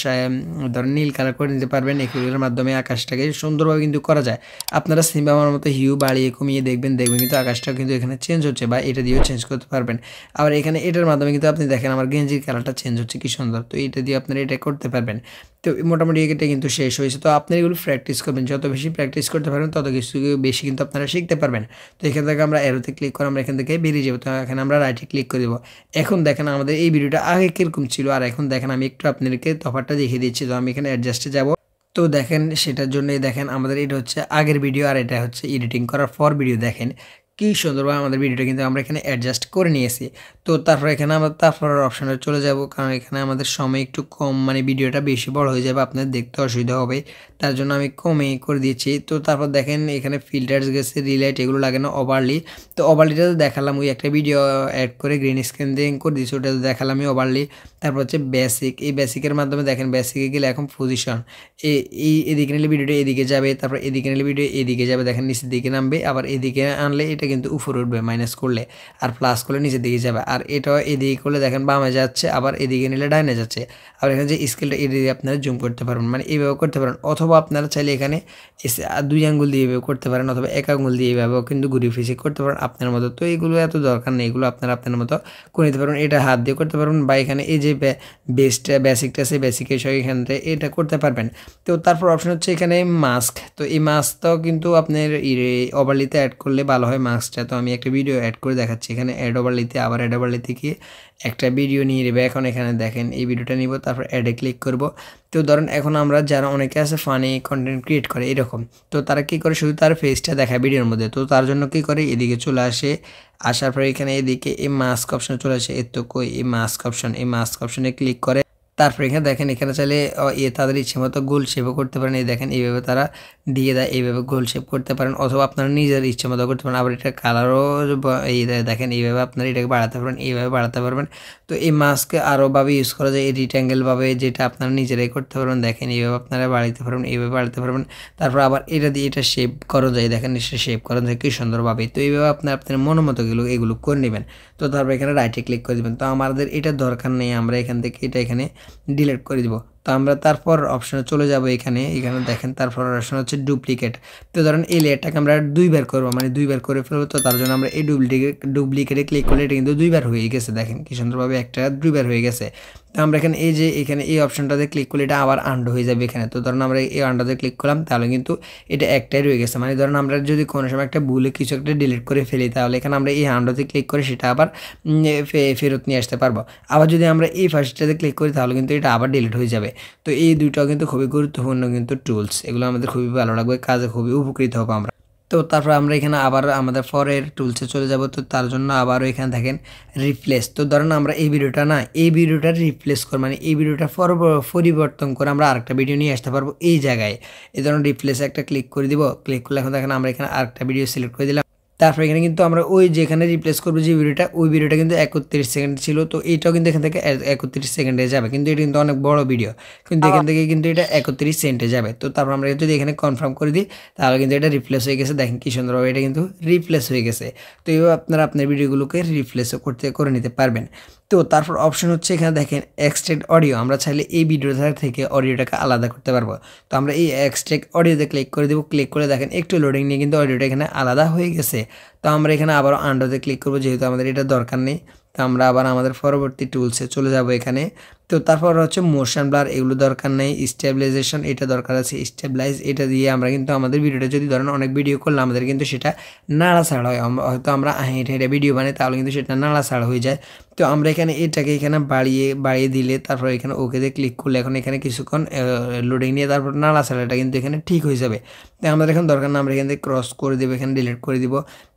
ধরেন নীল কালার করে নিতে পারবেন। এগুলোর মাধ্যমে আকাশটাকে সুন্দরভাবে কিন্তু করা যায়। আপনারা সিম্বা আমার মতো হিউ বাড়িয়ে কমিয়ে দেখবেন কিন্তু আকাশটা কিন্তু এখানে চেঞ্জ হচ্ছে, বা এটা দিয়েও চেঞ্জ করতে পারবেন। আবার এখানে এটার মাধ্যমে কিন্তু আপনি দেখেন আমার গেঞ্জির কালারটা চেঞ্জ হচ্ছে কি সুন্দর। তো এটা দিয়ে আপনারা এটা করতে পারবেন। তো মোটামুটি এটা কিন্তু শেষ হয়েছে। তো আপনারা এগুলো প্র্যাকটিস করবেন, যত বেশি প্র্যাকটিস করতে পারবেন তত কিছু বেশি কিন্তু আপনারা শিখতে পারবেন। তো এখান থেকে আমরা অ্যারোতে ক্লিক করে আমরা এখান থেকে বেরিয়ে যাবো। তো এখানে আমরা রাইটে ক্লিক করে দেবো। এখন দেখেন আমাদের এই ভিডিওটা আগে কীরকম ছিল আর এখন দেখেন আমি একটু আপনাদেরকে তফাৎটা দেখিয়ে দিচ্ছি। তো আমি এখানে অ্যাডজাস্টে যাব। তো দেখেন সেটার জন্যই দেখেন আমাদের এটা হচ্ছে আগের ভিডিও আর এটা হচ্ছে এডিটিং করার পর ভিডিও। দেখেন কি সুন্দরভাবে আমাদের ভিডিওটা কিন্তু আমরা এখানে অ্যাডজাস্ট করে নিয়েছি। তো তারপর এখানে আমরা তারপরের অপশানে চলে যাব, কারণ এখানে আমাদের সময় একটু কম, মানে ভিডিওটা বেশি বড় হয়ে যাবে, আপনাদের দেখতে অসুবিধা হবে, তার জন্য আমি কমে করে দিয়েছি। তো তারপর দেখেন এখানে ফিল্টার্স গেছে, রিলাইট এগুলো লাগে না, ওভারলি। তো ওভারলিটা তো দেখালাম, ওই একটা ভিডিও অ্যাড করে গ্রিন স্ক্রিন দিয়ে করে দিয়েছি, ওটা তো দেখালাম আমি ওভারলি। তারপর হচ্ছে বেসিক, এই বেসিকের মাধ্যমে দেখেন বেসিকে গেলে এখন পজিশন এই এদিকে নিলে ভিডিওটা এদিকে যাবে, তারপর এদিকে নিলে ভিডিও এদিকে যাবে, দেখেন নিচের দিকে নামবে, আবার এদিকে আনলে এটা কিন্তু উপরে উঠবে মাইনাস করলে, আর প্লাস করলে নিচের দিকে যাবে, আর এটাও এদিকে করলে দেখেন বামে যাচ্ছে, আবার এদিকে নিলে ডাইনে যাচ্ছে। আবার এখানে যে স্কেলটা এদিকে আপনারা জুম করতে পারবেন, মানে এইভাবে করতে পারেন, অথবা আপনারা চাইলে এখানে 2 আঙ্গুল দিয়ে এভাবে করতে পারেন, অথবা 1 আঙ্গুল দিয়ে এভাবেও কিন্তু ঘুরিয়ে ফিসিয়ে করতে পারেন আপনার মতো। তো এইগুলো এত দরকার নেই, এগুলো আপনারা আপনার মতো করে নিতে পারবেন। এটা হাত দিয়ে করতে পারবেন, বা এখানে এই যে বেসিকটা আছে বেসিকের সঙ্গে এখান থেকে এটা করতে পারবেন। তো তারপর অপশন হচ্ছে এখানে মাস্ক। তো এই মাস্কটাও কিন্তু আপনার ওভারলিতে অ্যাড করলে ভালো হয় মাস্কটা। তো আমি একটা ভিডিও অ্যাড করে দেখাচ্ছি, এখানে অ্যাড ওভারলিতে, আবার অ্যাড ওভারলিতে গিয়ে একটা ভিডিও নিয়ে নেবে। এখন এখানে দেখেন এই ভিডিওটা নিব, তারপর অ্যাডে ক্লিক করব। তো ধরেন এখন আমরা যারা অনেকে আছে ফানি কন্টেন্ট ক্রিয়েট করে এরকম, তো তারা কী করে শুধু তার ফেসটা দেখায় ভিডিওর মধ্যে। তো তার জন্য কী করে এদিকে চলে আসে, আসার পরে এখানে এদিকে এই মাস্ক অপশনে চলে আসে, এর তো কই এই মাস্ক অপশনে ক্লিক করে তারপর এখানে দেখেন এখানে চাইলে তাদের ইচ্ছে মতো গোল শেপও করতে পারেন। এই দেখেন এইভাবে তারা দিয়ে দেয়, এইভাবে গোল শেপ করতে পারেন, অথবা আপনারা নিজের ইচ্ছে মতো করতে পারেন। আবার এটা কালারও এই দেখেন এইভাবে আপনারা এটাকে বাড়াতে পারবেন, এইভাবে বাড়াতে পারবেন। তো এই মাস্ককে আরোভাবে ইউজ করা যায়, এই রিট্যাঙ্গেলভাবে, যেটা আপনারা নিজেরাই করতে পারবেন। দেখেন এইভাবে আপনারা বাড়াইতে পারবেন, এইভাবে বাড়াতে পারবেন। তারপর আবার এটা দিয়ে এটা শেপ করা যায়, দেখেন এটা শেপ করা যায় কি সুন্দরভাবে। তো এইভাবে আপনার মনের মতো এগুলো করে নেবেন। তো তারপর এখানে রাইটে ক্লিক করে দেবেন। তো আমাদের এটা দরকার নেই, আমরা এখান থেকে এটা এখানে ডিলিট করে দিব। তো আমরা তারপর অপশনে চলে যাব, এখানে দেখেন তারপর অপশন হচ্ছে ডুপ্লিকেট। তো ধরেন এই লেয়ারটাকে আমরা 2 বার করবো, মানে 2 বার করে ফেলবো। তো তার জন্য আমরা এই ডুপ্লিকেটে ক্লিক করলে এটা কিন্তু 2 বার হয়ে গেছে, দেখেন কি সুন্দরভাবে একটা 2 বার হয়ে গেছে। তো আমরা এখানে এখানে এই অপশনটাতে ক্লিক করলে এটা আবার আন্ডু হয়ে যাবে এখানে। তো ধরুন আমরা এই আন্ডাতে ক্লিক করলাম, তাহলে কিন্তু এটা একটাই রয়ে গেছে। মানে ধরুন আমরা যদি কোনো সময় একটা ভুলে কিছু একটা ডিলিট করে ফেলি, তাহলে এখানে আমরা এই আন্ডাতে ক্লিক করে সেটা আবার ফেরত নিয়ে আসতে পারবো। আবার যদি আমরা এই ফার্স্টটাতে ক্লিক করি তাহলে কিন্তু এটা আবার ডিলিট হয়ে যাবে। তো এই দুইটাও কিন্তু খুবই গুরুত্বপূর্ণ কিন্তু টুলস, এগুলো আমাদের খুবই ভালো লাগবে, কাজে খুবই উপকৃত হবো আমরা। তো তারপর আমরা এখানে আবার আমাদের পরের টুলসে চলে যাব। তো তার জন্য আবারও এখানে দেখেন রিপ্লেস। তো ধরেন আমরা এই ভিডিওটা রিপ্লেস করব, মানে এই ভিডিওটা পরিবর্তন করে আমরা আরেকটা ভিডিও নিয়ে আসতে পারবো এই জায়গায়। এই ধরনের রিপ্লেসে একটা ক্লিক করে দিব। ক্লিক করলে এখন দেখেন আমরা এখানে আরেকটা ভিডিও সিলেক্ট করে দিলাম। তারপর এখানে কিন্তু আমরা ওই যেখানে রিপ্লেস করবো যে ভিডিওটা, ওই ভিডিওটা কিন্তু 31 সেকেন্ড ছিল। তো এইটাও কিন্তু এখান থেকে 31 সেকেন্ডে যাবে, কিন্তু এটা কিন্তু অনেক বড় ভিডিও, কিন্তু এখান থেকে কিন্তু এটা 31 সেকেন্ডে যাবে। তো তারপর আমরা যদি এখানে কনফার্ম করে দিই তাহলে কিন্তু এটা রিপ্লেস হয়ে গেছে। দেখেন কি সুন্দরভাবে এটা কিন্তু রিপ্লেস হয়ে গেছে। তো এইভাবে আপনারা আপনার ভিডিওগুলোকে রিপ্লেস করে নিতে পারবেন। তো তারপর অপশন হচ্ছে এখানে দেখেন এক্সট্রাক্ট অডিও। আমরা চাইলে এই ভিডিওটা থেকে অডিওটাকে আলাদা করতে পারবো। তো আমরা এই এক্সট্রাক্ট অডিওতে ক্লিক করে দেবো। ক্লিক করে দেখেন একটু লোডিং নিয়ে কিন্তু অডিওটা এখানে আলাদা হয়ে গেছে। তো আমরা এখানে আবারও আন্ডোতে ক্লিক করবো, যেহেতু আমাদের এটা দরকার নেই। তো আমরা আবার আমাদের পরবর্তী টুলসে চলে যাব এখানে। তো তারপর হচ্ছে মোশন ব্লার, এগুলো দরকার নেই। স্টেবিলাইজেশন এটা দরকার আছে, স্টেবিলাইজ এটা দিয়ে আমরা কিন্তু আমাদের ভিডিওটা যদি ধরেন অনেক ভিডিও করলে আমাদের কিন্তু সেটা নাড়াচাড়া হয়, হয়তো আমরা হেঁটে হেঁটে ভিডিও বানাই তাহলে কিন্তু সেটা নাড়াচাড়া হয়ে যায়। তো আমরা এখানে এটাকে এখানে বাড়িয়ে দিলে তারপর এখানে ওকে দিয়ে ক্লিক করলে এখন এখানে কিছুক্ষণ লোডিং নিয়ে তারপর নাড়াচাড়াটা কিন্তু এখানে ঠিক হয়ে যাবে। তো আমাদের এখন দরকার না, আমরা এখান থেকে ক্রস করে দেবো, এখানে ডিলিট করে দিব।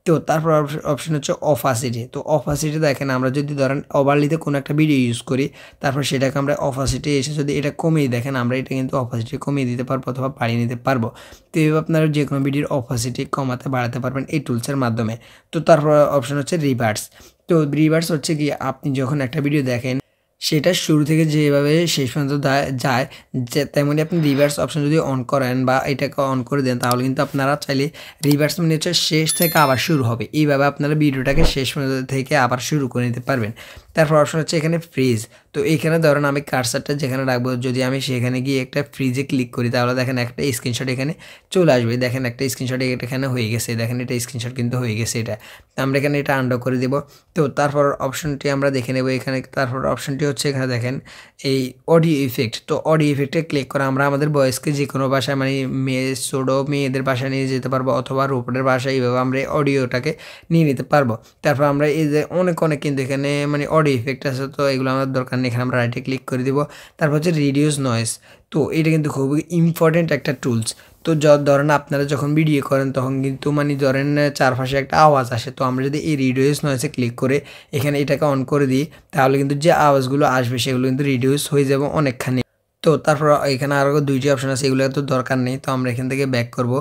তো তারপর অপশন হচ্ছে অপাসিটি। তো অপাসিটি দেখেন আমরা যদি ধরেন ওভারলিতে কোনো একটা ভিডিও ইউজ করি, তারপর সেটাকে আমরা অপাসিটি এসে যদি এটা কমিয়ে দেখেন, আমরা এটা কিন্তু অপাসিটি কমিয়ে দিতে পারবো অথবা বাড়িয়ে নিতে পারবো। তো এইভাবে আপনারা যে কোনো ভিডিওর অপাসিটি কমাতে বাড়াতে পারবেন এই টুলসের মাধ্যমে। তো তারপর অপশন হচ্ছে রিভার্স। তো রিভার্স হচ্ছে কি, আপনি যখন একটা ভিডিও দেখেন সেটা শুরু থেকে যেভাবে শেষ পর্যন্ত যায় তেমনি আপনি রিভার্স অপশন যদি অন করেন বা এটাকে অন করে দেন তাহলে কিন্তু আপনারা চাইলে রিভার্স মানে হচ্ছে শেষ থেকে আবার শুরু হবে, এইভাবে আপনারা ভিডিওটাকে শেষ পর্যন্ত থেকে আবার শুরু করে নিতে পারবেন। তারপর অপশন হচ্ছে এখানে ফ্রিজ। তো এইখানে ধরেন আমি কার্সারটা যেখানে রাখবো, যদি আমি সেখানে গিয়ে একটা ফ্রিজে ক্লিক করি তাহলে দেখেন একটা স্ক্রিনশট এখানে চলে আসবে। দেখেন একটা স্ক্রিনশট এখানে হয়ে গেছে, দেখেন এটা স্ক্রিনশট কিন্তু হয়ে গেছে এটা। তো আমরা এখানে এটা আনডু করে দেব। তো তারপর অপশনটি আমরা দেখে নেব এখানে। তারপর অপশনটি হচ্ছে এখানে দেখেন এই অডিও ইফেক্ট। তো অডিও ইফেক্টে ক্লিক করে আমরা আমাদের ভয়েসকে যে কোনো ভাষায় মানে মেয়েদের ভাষায় নিয়ে যেতে পারবো অথবা রোবটের ভাষায়, এইভাবে আমরা অডিওটাকে নিয়ে নিতে পারবো। তারপর আমরা এই যে অনেক কিন্তু এখানে মানে অডিও ইফেক্ট আছে, তো এগুলো আমাদের দরকার নেই, এখানে আমরা রাইটে ক্লিক করে দিব। তারপর হচ্ছে রিডিউস নয়েজ। তো এটা কিন্তু খুবই ইম্পর্টেন্ট একটা টুলস। তো ধরেন আপনারা যখন ভিডিও করেন তখন কিন্তু মানে ধরেন চারপাশে একটা আওয়াজ আসে, তো আমরা যদি এই রিডিউস নয়েজে ক্লিক করে এখানে এটাকে অন করে দিই তাহলে কিন্তু যে আওয়াজগুলো আসবে সেগুলো কিন্তু রিডিউস হয়ে যাবে অনেকখানি। তো তারপর এখানে আরও দুইটি অপশন আছে, এগুলো তো দরকার নেই। তো আমরা এখান থেকে ব্যাক করব।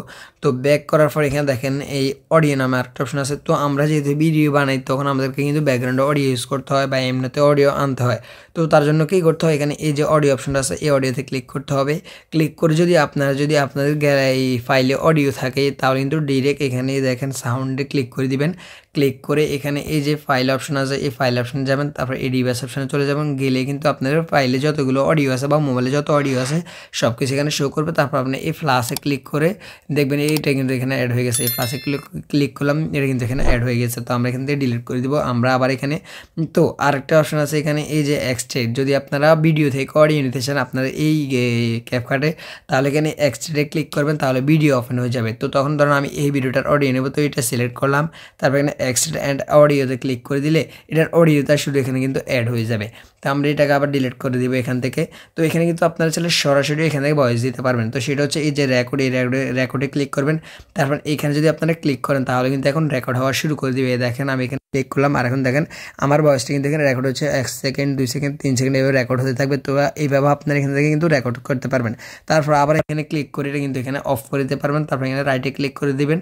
তো ব্যাক করার পর এখানে দেখেন এই অডিও নামে আরেকটা অপশন আছে। তো আমরা যেহেতু ভিডিও বানাই তখন আমাদেরকে কিন্তু ব্যাকগ্রাউন্ডে অডিও ইউজ করতে হয় বা এমনিতে অডিও আনতে হয়। তো তার জন্য কী করতে হয়, এখানে এই যে অডিও অপশনটা আছে এই অডিওতে ক্লিক করতে হবে। ক্লিক করে যদি আপনাদের এই ফাইলে অডিও থাকে তাহলে কিন্তু ডিরেক্ট এখানে দেখেন সাউন্ডে ক্লিক করে দিবেন। ক্লিক করে এখানে এই যে ফাইল অপশন আছে এই ফাইল অপশনে যাবেন, তারপর এই ডিভাইস অপশনে চলে যাবেন। গেলে কিন্তু আপনাদের ফাইলে যতগুলো অডিও আছে বা মোবাইলে যত অডিও আছে সব কিছু এখানে শো করবে। তারপর আপনি এই প্লাসে ক্লিক করে দেখবেন এইটা কিন্তু এখানে অ্যাড হয়ে গেছে। এই প্লাসে ক্লিক করলাম, এটা কিন্তু এখানে অ্যাড হয়ে গেছে। তো আমরা এখান থেকে ডিলিট করে দিব। আমরা আবার এখানে তো আরেকটা অপশন আছে এখানে এই যে এক্সট্রেক্ট। যদি আপনারা ভিডিও থেকে অডিও নিতে চান আপনারা এই ক্যাপকাটে, তাহলে এখানে এক্সট্রেক্টে ক্লিক করবেন, তাহলে ভিডিও ওপেন হয়ে যাবে। তো তখন ধরুন আমি এই ভিডিওটার অডিও নেব, তো এটা সিলেক্ট করলাম। তারপর এখানে এক্সট্রেক্ট অ্যান্ড অডিওতে ক্লিক করে দিলে এটার অডিওটা শুধু এখানে কিন্তু অ্যাড হয়ে যাবে। তো আমরা এটাকে আবার ডিলিট করে দিব এখান থেকে। তো এখানে কিন্তু আপনারা চাইলে সরাসরি এখান থেকে ভয়েস দিতে পারবেন। তো সেটা হচ্ছে এই যে রেকর্ড, এই রেকর্ডে ক্লিক করবেন। তারপর এখানে যদি আপনারা ক্লিক করেন তাহলে কিন্তু এখন রেকর্ড হওয়া শুরু করে দিবে। দেখেন আমি এখানে ক্লিক করলাম আর এখন দেখেন আমার ভয়েসটা কিন্তু এখানে রেকর্ড হচ্ছে 1 সেকেন্ড 2 সেকেন্ড 3 সেকেন্ড এভাবে রেকর্ড হতে থাকবে। তো এইভাবে আপনারা এখান থেকে কিন্তু রেকর্ড করতে পারবেন। তারপর আবার এখানে ক্লিক করে এটা কিন্তু এখানে অফ করে দিতে পারবেন। তারপর এখানে রাইটে ক্লিক করে দিবেন।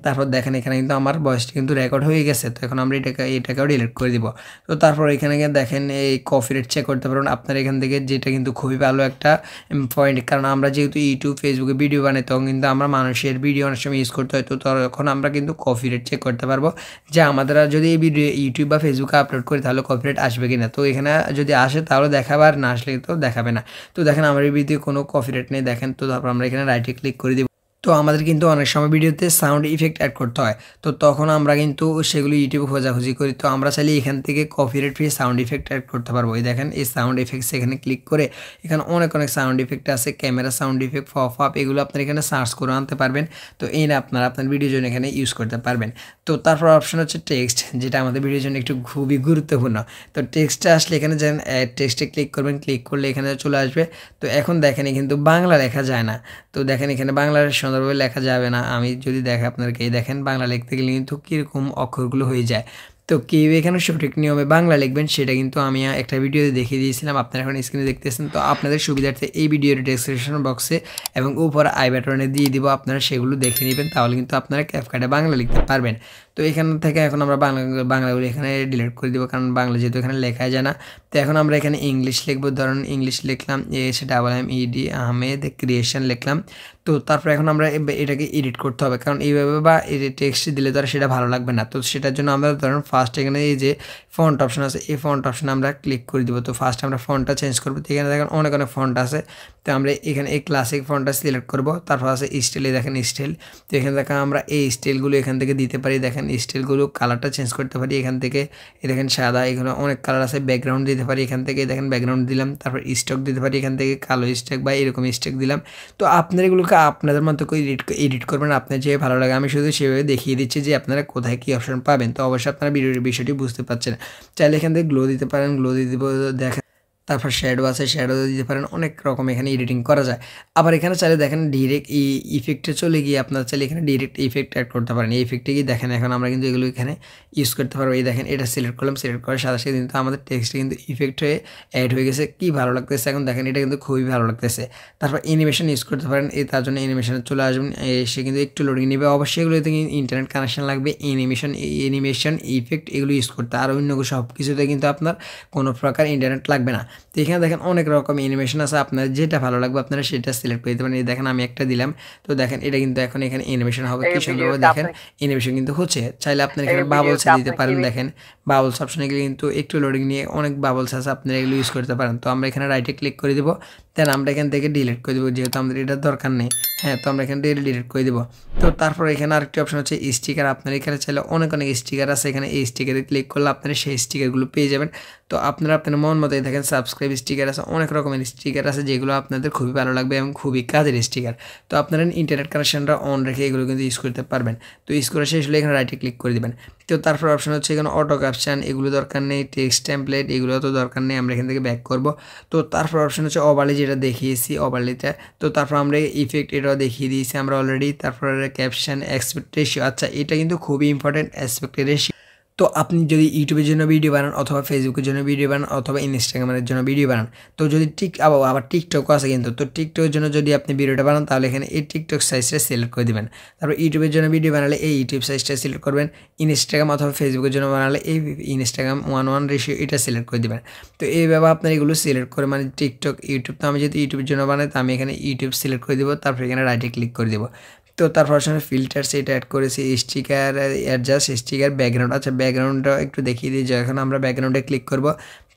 তারপর দেখেন এখানে কিন্তু আমার ভয়েসটা কিন্তু রেকর্ড হয়ে গেছে। তো এখন আমরা এটাকেও ডিলিট করে দিব। তো তারপর এখানে দেখেন এই কপিরাইট চেক করতে পারবেন আপনারা এখান থেকে, যেটা কিন্তু খুবই ভালো একটা পয়েন্ট। কারণ আমরা যেহেতু ইউটিউব ফেসবুকে ভিডিও বানাই তখন কিন্তু আমরা মানুষের ভিডিও অনেক সময় ইউজ করতে হয়, তো তখন আমরা কিন্তু কপিরাইট চেক করতে পারবো যে আমাদের যদি এই ভিডিও ইউটিউব বা ফেসবুকে আপলোড করি তাহলে কপিরাইট আসবে কিনা। তো এখানে যদি আসে তাহলে দেখাবে, আর না আসলে তো দেখাবে না। তো দেখেন আমার এই ভিডিও কোনো কপিরাইট নেই দেখেন। তো তারপর আমরা এখানে রাইটে ক্লিক করে দিব। তো আমাদের কিন্তু অনেক সময় ভিডিওতে সাউন্ড ইফেক্ট অ্যাড করতে হয়, তো তখন আমরা কিন্তু সেগুলো ইউটিউবে খোঁজাখুঁজি করি। তো আমরা চাইলে এখান থেকে copyright free sound effect add করতে পারবো। এই দেখেন এই সাউন্ড ইফেক্টস এখানে ক্লিক করে এখানে অনেক সাউন্ড ইফেক্ট আছে, camera sound effect, pop up, এগুলো আপনারা এখানে সার্চ করে আনতে পারবেন। তো এই না আপনার ভিডিওর জন্য এখানে ইউজ করতে পারবেন। তো তারপর অপশন হচ্ছে টেক্সট, যেটা আমাদের ভিডিওর জন্য একটু খুবই গুরুত্বপূর্ণ। তো টেক্সটে আসলে এখানে যেন টেক্সটে ক্লিক করবেন, ক্লিক করলে এখানে চলে আসবে। তো এখন দেখেন কিন্তু বাংলা লেখা যায় না। তো দেখেন এখানে বাংলার সুন্দরভাবে লেখা যাবে না। আমি যদি আপনাদেরকে দেখেন বাংলা লিখতে গেলে কিন্তু কীরকম অক্ষরগুলো হয়ে যায়। তো কেউ এখানে সঠিক নিয়মে বাংলা লিখবেন সেটা কিন্তু আমি একটা ভিডিওতে দেখিয়ে দিয়েছিলাম, আপনারা এখন স্ক্রিনে দেখতেছেন। তো আপনাদের সুবিধার্থে এই ভিডিওর ডেসক্রিপশন বক্সে এবং উপরে আই বাটনে দিয়ে দিব, আপনারা সেগুলো দেখে নেবেন, তাহলে কিন্তু আপনারা ক্যাপকাটে বাংলা লিখতে পারবেন। তো এখান থেকে এখন আমরা বাংলাগুলো এখানে ডিলিট করে দিব, কারণ বাংলা যেহেতু এখানে লেখা যায় না। তো এখন আমরা এখানে ইংলিশ লিখবো, ধরুন ইংলিশ লিখলাম AHMED আহমেদ ক্রিয়েশন লিখলাম। তো তারপর এখন আমরা এটাকে এডিট করতে হবে, কারণ এইভাবে বা টেক্সট দিলে তো আর সেটা ভালো লাগবে না। তো সেটার জন্য আমরা ধরুন ফার্স্ট এখানে এই যে ফন্ট অপশন আছে এই ফন্ট অপশনে আমরা ক্লিক করে দিব। তো ফার্স্ট আমরা ফন্টটা চেঞ্জ করবো। তো এখানে দেখেন অনেক ফন্ট আছে। তো তো আমরা এখানে এই ক্লাসিক ফন্টটা সিলেক্ট করব, তারপর আছে স্টাইলে দেখেন স্টাইল। তো এখান থেকে আমরা এই স্টাইলগুলো এখান থেকে দিতে পারি, দেখেন স্টাইলগুলো কালারটা চেঞ্জ করতে পারি এখান থেকে। এই দেখেন সাদা, এখানে অনেক কালার আছে। ব্যাকগ্রাউন্ড দিতে পারি এখান থেকে, দেখেন ব্যাকগ্রাউন্ড দিলাম। তারপর স্টক দিতে পারি এখান থেকে, কালো স্টক বা এরকম স্টক দিলাম। তো আপনারা এগুলোকে আপনাদের মতো করে এডিট করবেন, আপনার যে ভালো লাগে। আমি শুধু সেভাবে দেখিয়ে দিচ্ছি যে আপনারা কোথায় কী অপশন পাবেন। তো অবশ্যই আপনারা ভিডিওর বিষয়টি বুঝতে পারছেন। চাইলে এখান থেকে গ্লো দিতে পারেন, গ্লো দিয়ে দিব দেখেন। তারপর শ্যাডো আছে, শ্যাডো দিতে পারেন। অনেক রকম এখানে এডিটিং করা যায়। আবার এখানে চাইলে দেখেন ডিরেক্ট ইফেক্টে চলে গিয়ে আপনারা চাইলে এখানে ডিরেক্ট ইফেক্ট অ্যাড করতে পারেন। এই ইফেক্টে গিয়ে দেখেন এখন আমরা কিন্তু এগুলো এখানে ইউজ করতে পারবো। এই দেখেন এটা সিলেক্ট করলাম, সিলেক্ট করার সাথে সাথে কিন্তু আমাদের টেক্সটে কিন্তু ইফেক্ট হয়ে অ্যাড হয়ে গেছে। কি ভালো লাগতেছে এখন দেখেন, এটা কিন্তু খুবই ভালো লাগতেছে। তারপর অ্যানিমেশন ইউজ করতে পারেন, এই তার জন্য অ্যানিমেশনে চলে আসবেন। এসে কিন্তু একটু লোডিং নেবে, অবশ্যই এগুলো থেকে ইন্টারনেট কানেকশন লাগবে। অ্যানিমেশন ইফেক্ট এগুলো ইউজ করতে, আর অন্য সব কিছুতে কিন্তু আপনার কোনো প্রকার ইন্টারনেট লাগবে না। তো এখানে দেখেন অনেক রকম অ্যানিমেশন আছে, আপনার যেটা ভালো লাগবে আপনারা সেটা সিলেক্ট করে দিতে পারেন। এই দেখেন আমি একটা দিলাম, তো দেখেন এটা কিন্তু এখন এখানে অ্যানিমেশন হবে। কি সুন্দরভাবে দেখেন অ্যানিমেশন কিন্তু হচ্ছে। চাইলে আপনারা এখানে বাবলস দিতে পারেন, দেখেন বাবলস অপশনে গেলে কিন্তু একটু লোডিং নিয়ে অনেক বাবলস আছে, আপনারা এগুলো ইউজ করতে পারেন। তো আমরা এখানে রাইটে ক্লিক করে দেবো, দেন আমরা এখান থেকে ডিলিট করে দেবো, যেহেতু আমাদের এটা দরকার নেই। হ্যাঁ, তো আমরা এখান থেকে ডিলিট করে দেবো। তো তারপর এখানে আরেকটি অপশন হচ্ছে স্টিকার। আপনার এখানে চাইলে অনেক স্টিকার আছে, এখানে এই স্টিকারে ক্লিক করলে আপনারা সেই স্টিকারগুলো পেয়ে যাবেন। তো আপনারা আপনার মন মতো দেখেন সাবস্ক্রাইব স্টিকার আছে, অনেক রকমের স্টিকার আছে যেগুলো আপনাদের খুবই ভালো লাগবে এবং খুবই কাজের স্টিকার। তো আপনারা ইন্টারনেট কানেকশনটা অন রেখে এগুলো কিন্তু ইউজ করতে পারবেন। তো ইউজ করে শেষ হলে এখানে রাইটে ক্লিক করে দেবেন। তো তারপর অপশন হচ্ছে এখানে অটো ক্যাপশন, এগুলো দরকার নেই। টেক্সট টেমপ্লেট এগুলো তো দরকার নেই, আমরা এখান থেকে ব্যাক করব। তো তারপর অপশন হচ্ছে ওভারলে, যেটা দেখিয়েছি ওভারলেটা। তো তারপর আমরা ইফেক্ট এটাও দেখিয়ে দিয়েছি আমরা অলরেডি। তারপরে ক্যাপশন, অ্যাসপেক্ট রেশিও, আচ্ছা এটা কিন্তু খুবই ইম্পর্টেন্ট, অ্যাসপেক্ট রেশিও। তো আপনি যদি ইউটিউবের জন্য ভিডিও বানান অথবা ফেসবুকের জন্য ভিডিও বানান অথবা ইনস্টাগ্রামের জন্য ভিডিও বানান, তো যদি আবার টিকটকও আছে কিন্তু, তো টিকটকের জন্য যদি আপনি ভিডিওটা বানান তাহলে এখানে এই টিকটক সাইজটা সিলেক্ট করে দেবেন। তারপর ইউটিউবের জন্য ভিডিও বানালে এই ইউটিউব সাইজটা সিলেক্ট করবেন। ইনস্টাগ্রাম অথবা ফেসবুকের জন্য বানালে এই ইনস্টাগ্রাম 1:1 রেশিও এটা সিলেক্ট করে দেবেন। তো এইভাবে আপনার এগুলো সিলেক্ট করে, মানে টিকটক, ইউটিউব, তো আমি যদি ইউটিউবের জন্য বানাই তো আমি এখানে ইউটিউব সিলেক্ট করে দেবো। তারপর এখানে রাইটে ক্লিক করে দেবো। তো তারপর আসলে ফিল্টারস এটা অ্যাড করেছি, স্টিকার অ্যাডজাস্ট, স্টিকার ব্যাকগ্রাউন্ড। আচ্ছা ব্যাকগ্রাউন্ডটা একটু দেখিয়ে দিই, যখন আমরা ব্যাকগ্রাউন্ডে ক্লিক করব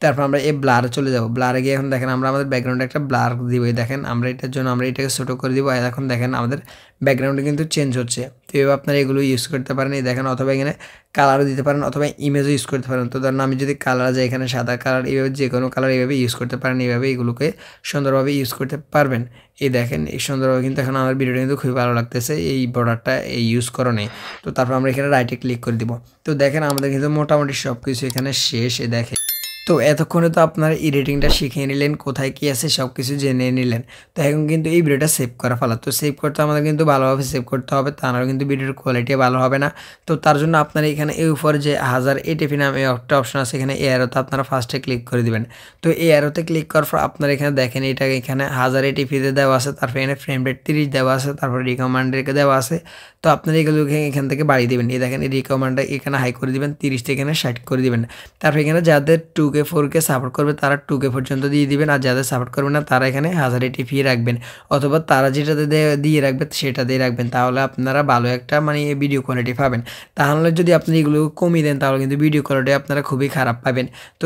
তারপর আমরা এই ব্লারে চলে যাব। ব্লারে গিয়ে এখন দেখেন আমরা আমাদের ব্যাকগ্রাউন্ডে একটা ব্লার দিব। দেখেন আমরা এটার জন্য আমরা এটাকে ছোটো করে দিব। এখন দেখেন আমাদের ব্যাকগ্রাউন্ডে কিন্তু চেঞ্জ হচ্ছে। তো এভাবে আপনারা এগুলো ইউজ করতে পারেন। এই দেখেন, অথবা এখানে কালারও দিতে পারেন অথবা ইমেজও ইউজ করতে পারেন। তো ধরেন আমি যদি কালার যাই, এখানে সাদা কালার, এইভাবে যে কোনো কালার এইভাবে ইউজ করতে পারেন। এইভাবে এগুলোকে সুন্দরভাবে ইউজ করতে পারবেন। এই দেখেন এই সুন্দরভাবে কিন্তু এখন আমার ভিডিওটা কিন্তু খুবই ভালো লাগতেছে এই বর্ডারটা এই ইউজ করণে। তো তারপর আমরা এখানে রাইটে ক্লিক করে দিব। তো দেখেন আমাদের কিন্তু মোটামুটি সব কিছু এখানে শেষ। দেখেন তো এতক্ষণে তো আপনার এডিটিংটা শিখিয়ে নিলেন, কোথায় কী আছে সব কিছু জেনে নিলেন। তো এখন কিন্তু এই ভিডিওটা সেভ করা ফেলা। তো সেভ করতে আমাদের কিন্তু ভালোভাবে সেভ করতে হবে, তা নাহলে কিন্তু ভিডিওর কোয়ালিটি ভালো হবে না। তো তার জন্য আপনারা এখানে এই উপরে যে 1080p নামে একটা অপশন আছে, এখানে এই অ্যারোতে আপনারা ফার্স্টে ক্লিক করে দিবেন। তো এই অ্যারোতে ক্লিক করার পর আপনারা এখানে দেখেন এটা এখানে 1080pতে দেওয়া আছে, তারপর এখানে ফ্রেম রেট 30 দেওয়া আছে, তারপর রিকমান্ডের দেওয়া আছে। তো আপনারা এগুলোকে এখান থেকে বাড়িয়ে দেবেন। এই দেখেন এই রিকমান্ডটা এখানে হাই করে দিবেন, 30 থেকে এখানে 60 করে দিবেন। তারপর এখানে যাদের 2K 4K সাপোর্ট করবে তারা 2K পর্যন্ত দিয়ে দিবেন, আর যাদের সাপোর্ট করবে না তারা এখানে 1080p রাখবেন, অথবা তারা যেটাতে দিয়ে রাখবে সেটা দিয়ে রাখবেন। তাহলে আপনারা ভালো একটা মানে ভিডিও কোয়ালিটি পাবেন। তাহলে যদি আপনি এগুলো কমিয়ে দেন তাহলে কিন্তু ভিডিও কোয়ালিটি আপনারা খুবই খারাপ পাবেন। তো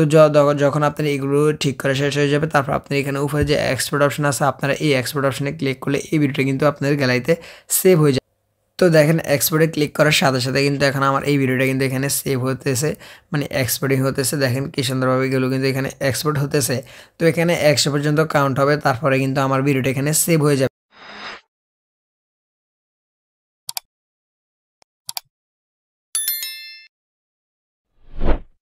যখন আপনার এগুলো ঠিক করা শেষ হয়ে যাবে তারপর আপনি এখানে উপরে যে এক্সপোর্ট অপশন আছে, আপনারা এই এক্সপোর্ট অপশনে ক্লিক করলে এই ভিডিওটা কিন্তু আপনাদের গ্যালারিতে সেভ হয়ে যায়। তো দেখেন এক্সপোর্টে ক্লিক করার সাথে সাথে কিন্তু এখন আমার এই ভিডিওটা কিন্তু এখানে সেভ হতেছে, মানে এক্সপোর্টিং হতেছে। দেখেন কি সুন্দরভাবে এগুলো কিন্তু এখানে এক্সপোর্ট হতেছে। তো এখানে 100 পর্যন্ত কাউন্ট হবে, তারপরে কিন্তু আমার ভিডিওটা এখানে সেভ হয়ে যাবে।